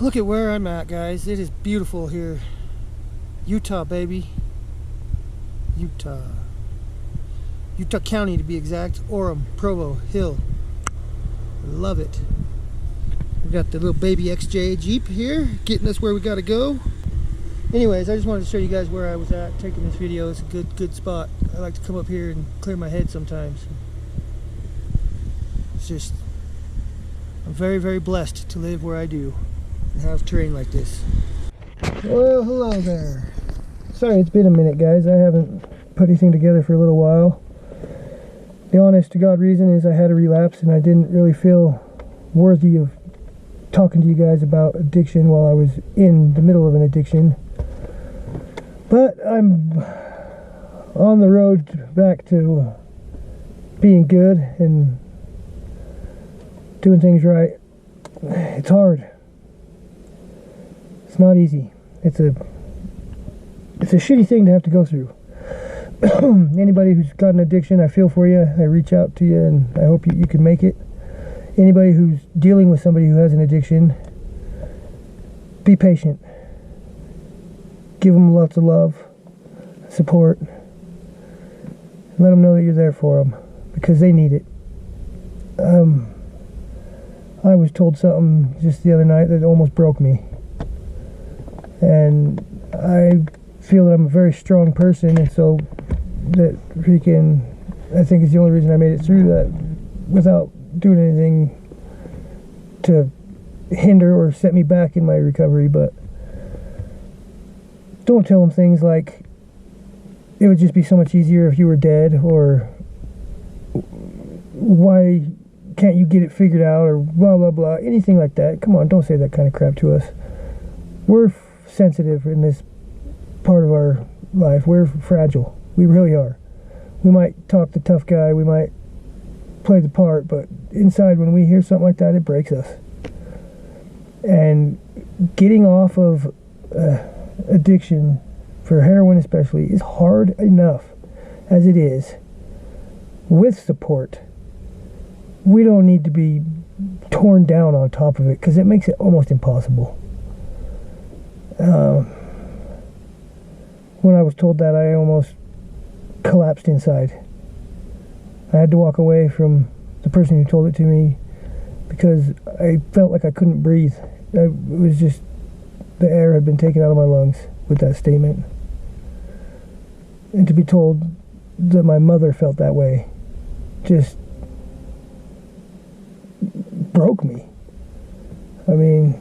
Look at where I'm at, guys. It is beautiful here. Utah, baby. Utah County, to be exact. Orem, Provo, Hill. Love it. We got the little baby XJ Jeep here, getting us where we gotta go. Anyways, I just wanted to show you guys where I was at taking this video. It's a good spot. I like to come up here and clear my head sometimes. It's just, I'm very blessed to live where I do and have terrain like this. Well, hello there. Sorry it's been a minute, guys. I haven't put anything together for a little while. The honest to God reason is I had a relapse and I didn't really feel worthy of talking to you guys about addiction while I was in the middle of an addiction. But I'm on the road back to being good and doing things right. It's hard. It's not easy. It's a shitty thing to have to go through. Anybody who's got an addiction, I feel for you. I reach out to you and I hope you can make it. Anybody who's dealing with somebody who has an addiction, be patient. Give them lots of love, support. Let them know that you're there for them because they need it. I was told something just the other night that almost broke me. And I feel that I'm a very strong person, and so that freaking, I think is the only reason I made it through that without doing anything to hinder or set me back in my recovery. But don't tell them things like it would just be so much easier if you were dead, or why can't you get it figured out, or blah blah blah, anything like that. Come on, don't say that kind of crap to us. We're sensitive in this part of our life. We're fragile. We really are. We might talk the tough guy, we might play the part, but inside when we hear something like that, it breaks us. And getting off of addiction, for heroin especially, is hard enough as it is with support. We don't need to be torn down on top of it because it makes it almost impossible. When I was told that, I almost collapsed inside. I had to walk away from the person who told it to me because I felt like I couldn't breathe. It was just, the air had been taken out of my lungs with that statement. And to be told that my mother felt that way just broke me. I mean,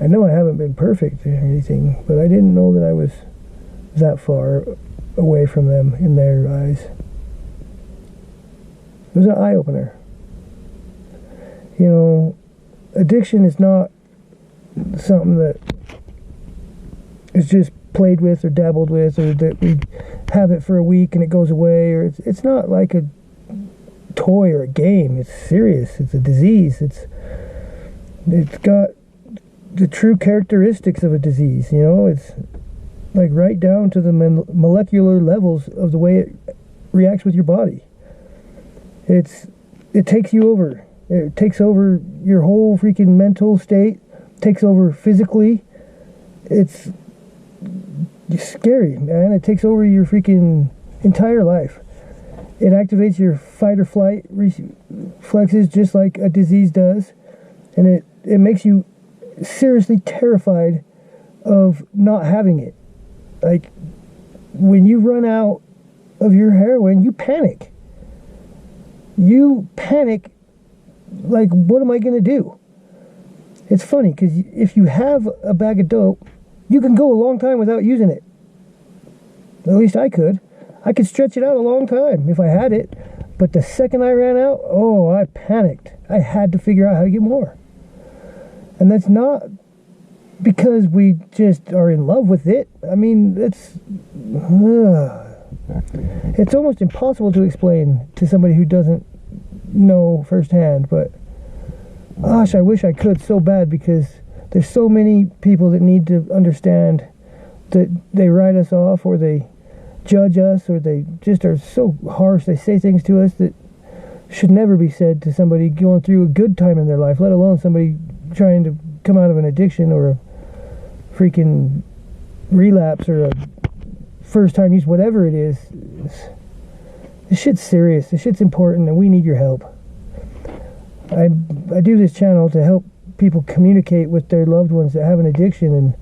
I know I haven't been perfect or anything, but I didn't know that I was that far away from them in their eyes. It was an eye-opener. You know, addiction is not something that is just played with or dabbled with, or that we have it for a week and it goes away, or it's not like a toy or a game. It's serious. It's a disease. It's got the true characteristics of a disease. You know, it's like right down to the molecular levels of the way it reacts with your body. It takes you over. It takes over your whole freaking mental state, takes over physically. It's scary, man. It takes over your freaking entire life. It activates your fight or flight reflexes just like a disease does, and it makes you seriously terrified of not having it. Like, when you run out of your heroin, you panic. You panic, like, what am I going to do? It's funny, because if you have a bag of dope, you can go a long time without using it. At least I could. I could stretch it out a long time if I had it. But the second I ran out, oh, I panicked. I had to figure out how to get more. And that's not because we just are in love with it. I mean, it's almost impossible to explain to somebody who doesn't know firsthand. But gosh, I wish I could so bad, because there's so many people that need to understand that they write us off, or they judge us, or they just are so harsh. They say things to us that should never be said to somebody going through a good time in their life, let alone somebody trying to come out of an addiction or a freaking relapse or a first time use, whatever it is, this shit's serious. This shit's important, and we need your help. I do this channel to help people communicate with their loved ones that have an addiction, and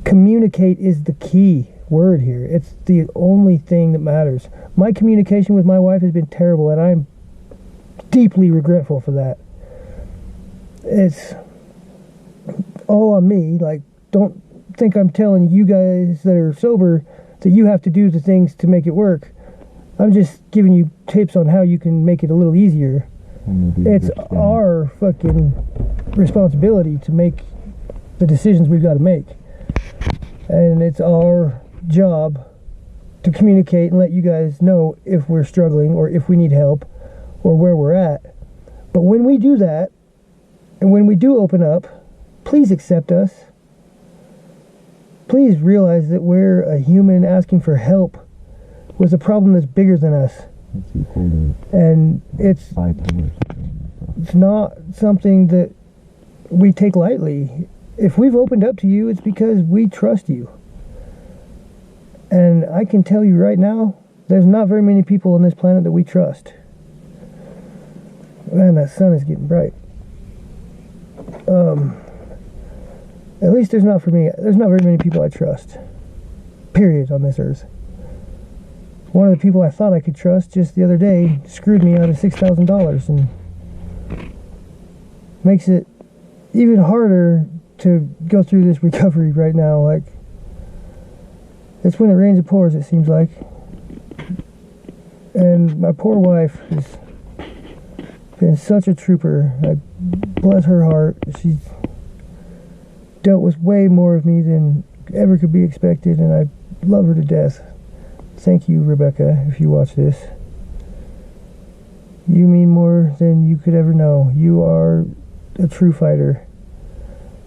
communicate is the key word here. It's the only thing that matters. My communication with my wife has been terrible, and I'm deeply regretful for that. It's all on me. Like, don't think I'm telling you guys that are sober that you have to do the things to make it work. I'm just giving you tips on how you can make it a little easier. It's our fucking responsibility to make the decisions we've got to make. And it's our job to communicate and let you guys know if we're struggling or if we need help or where we're at. But when we do that, and when we do open up, please accept us. Please realize that we're a human asking for help with a problem that's bigger than us. And it's not something that we take lightly. If we've opened up to you, it's because we trust you. And I can tell you right now, there's not very many people on this planet that we trust. Man, that sun is getting bright. At least there's not for me. There's not very many people I trust. Period, on this earth. One of the people I thought I could trust just the other day screwed me out of $6,000 and makes it even harder to go through this recovery right now. Like, it's when it rains it pours, it seems like. And my poor wife has been such a trooper. I bless her heart. She's dealt with way more of me than ever could be expected, and I love her to death. Thank you, Rebecca, if you watch this. You mean more than you could ever know. You are a true fighter.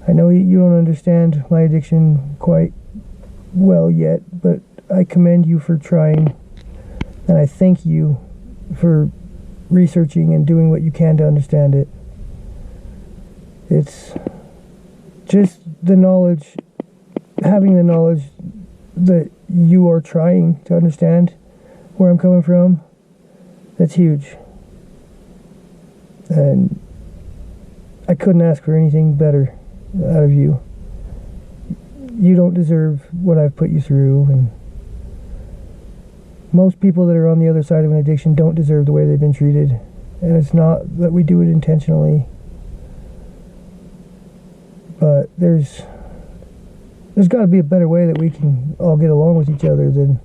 I know you don't understand my addiction quite well yet, but I commend you for trying, and I thank you for researching and doing what you can to understand it. It's just the knowledge, having the knowledge that you are trying to understand where I'm coming from, that's huge. And I couldn't ask for anything better out of you. You don't deserve what I've put you through, and most people that are on the other side of an addiction don't deserve the way they've been treated. And it's not that we do it intentionally, but there's got to be a better way that we can all get along with each other than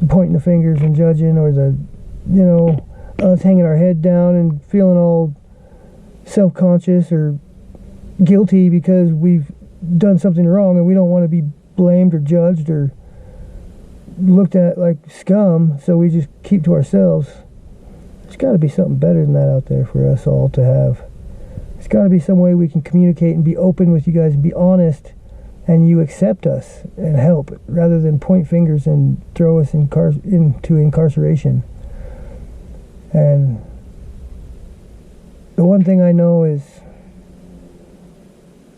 pointing the fingers and judging, or us hanging our head down and feeling all self-conscious or guilty because we've done something wrong and we don't want to be blamed or judged or looked at like scum, so we just keep to ourselves. There's got to be something better than that out there for us all to have. There's got to be some way we can communicate and be open with you guys and be honest, and you accept us and help, rather than point fingers and throw us into incarceration. And the one thing I know is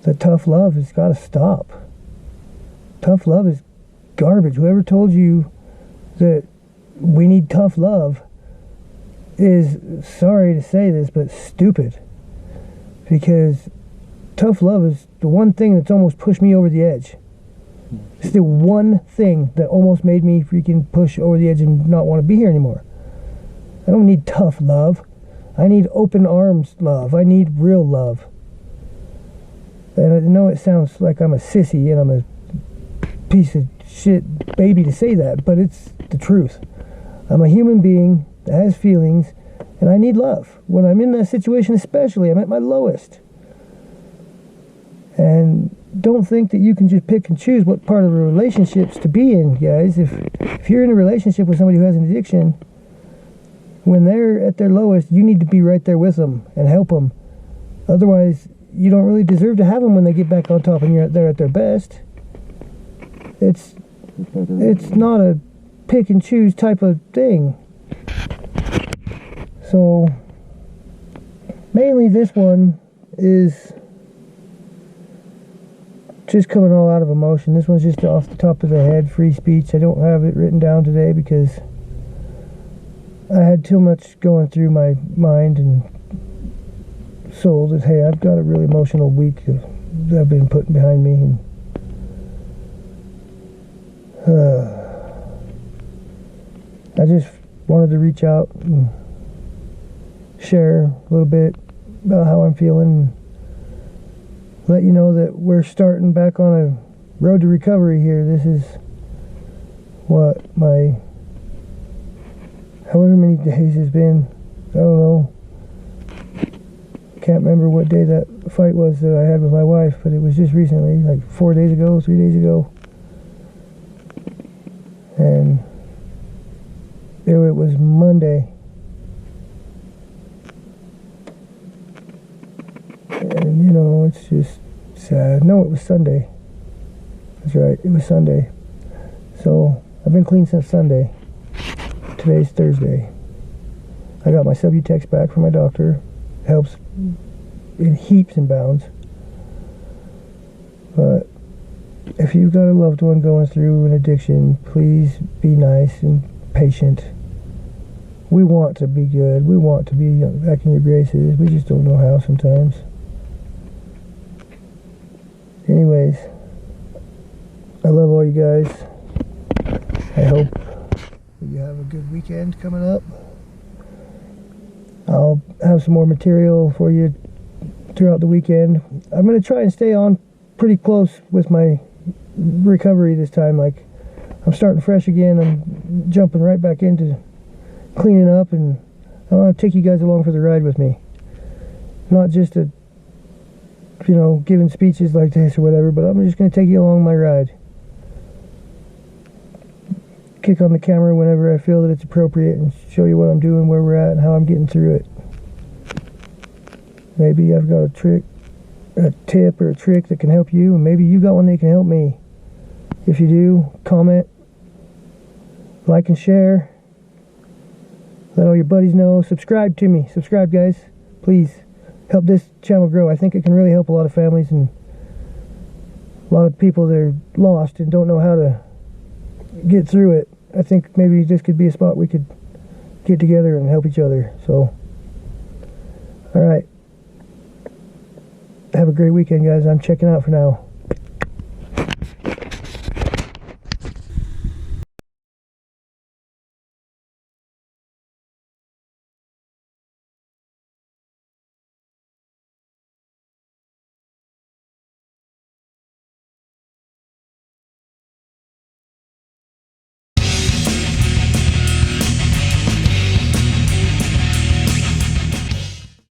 that tough love has got to stop. Tough love is garbage. Whoever told you that we need tough love is, sorry to say this, but stupid. Because tough love is the one thing that's almost pushed me over the edge. It's the one thing that almost made me freaking push over the edge and not want to be here anymore. I don't need tough love. I need open arms love. I need real love. And I know it sounds like I'm a sissy and I'm a piece of shit baby to say that, but it's the truth. I'm a human being that has feelings, and I need love. When I'm in that situation, especially, I'm at my lowest. And don't think that you can just pick and choose what part of a relationship's to be in, guys. If you're in a relationship with somebody who has an addiction, when they're at their lowest, you need to be right there with them and help them. Otherwise, you don't really deserve to have them when they get back on top and they're at their best. It's not a pick and choose type of thing. So mainly this one is just coming all out of emotion. This one's just off the top of the head, free speech. I don't have it written down today because I had too much going through my mind and soul that, hey, I've got a really emotional week that I've been putting behind me. And I just wanted to reach out and share a little bit about how I'm feeling and let you know that we're starting back on a road to recovery here. This is what my however many days has been. I don't know. Can't remember what day that fight was that I had with my wife, but it was just recently, like 4 days ago, 3 days ago. And it was Monday. And you know, it's just sad. No, it was Sunday. That's right, it was Sunday. So I've been clean since Sunday. Today's Thursday. I got my Subutex back from my doctor. Helps in heaps and bounds. But if you've got a loved one going through an addiction, please be nice and patient. We want to be good. We want to be back in your graces. We just don't know how sometimes. Anyways, I love all you guys. I hope you have a good weekend coming up. I'll have some more material for you throughout the weekend. I'm going to try and stay on pretty close with my recovery this time. Like, I'm starting fresh again. I'm jumping right back into cleaning up, and I want to take you guys along for the ride with me. Not just a, you know, giving speeches like this or whatever, but I'm just going to take you along my ride. Kick on the camera whenever I feel that it's appropriate and show you what I'm doing, where we're at, and how I'm getting through it. Maybe I've got a trick, a tip or a trick that can help you, and maybe you got one that can help me. If you do, comment, like and share. Let all your buddies know. Subscribe to me. Subscribe, guys. Please help this channel grow. I think it can really help a lot of families and a lot of people that are lost and don't know how to get through it. I think maybe this could be a spot we could get together and help each other. So, alright. Have a great weekend, guys. I'm checking out for now.